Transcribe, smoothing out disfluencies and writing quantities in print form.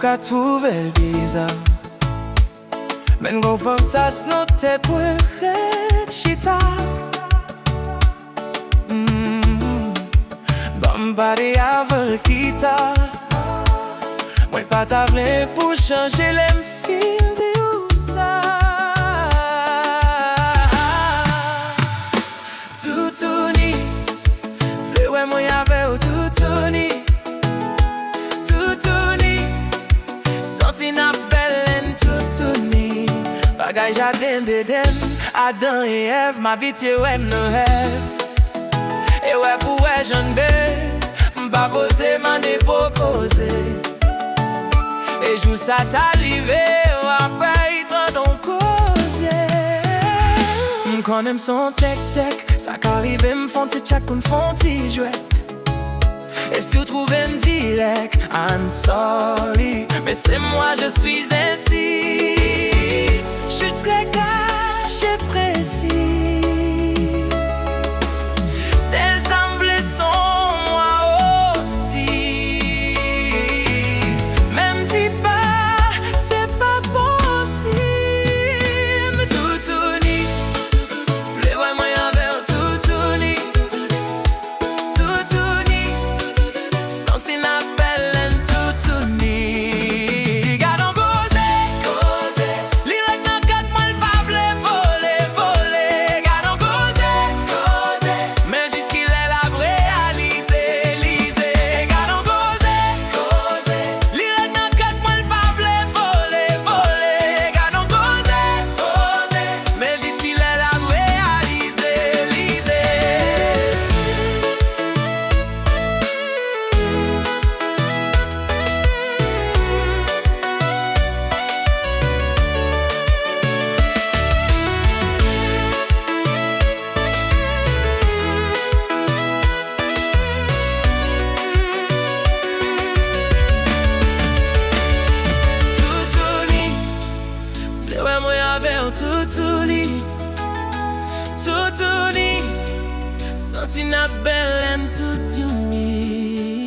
ka trouver le bizarre. Men go fok sa snote pou chita. Bambari ave kita. Mwen pa ta vle pou chanje lem fin di ou sa. Toutouni, vle wè mwen yave ou Toutouni. Toutouni, santi na belen Toutouni. Bagay jaden deden, Adan et Ève, ma vitye wèm no rêve. E wè pou wè jen be, mpa pose man e propose. E jou sa t'alive, apre itan don koze. M'konem son tek-tek, sa k'arive m'fon ti tchak ou m'fon ti jwet. Et si vous trouvez m'direct, I'm sorry, mais c'est moi, je suis ainsi. Je suis très caché, précis. Celles semblent sont moi aussi. Même si pas, c'est pas possible. Toutouni, vle wè mwen yave ou Toutouni. Toutouni, santi na belen Toutouni. Gadon koze, koze, li rek nan kat mwen pa vle vole, vole. Gadon koze, koze, men jiski lè la réalise, lise. Gadon koze, koze, li rek nan kat mwen pa vle vole, vole. Gadon koze, koze, men jiski lè la réalise, lise. Toutouni, vle wè mwen yave ou Toutouni. Toutouni, santi na belen Toutouni.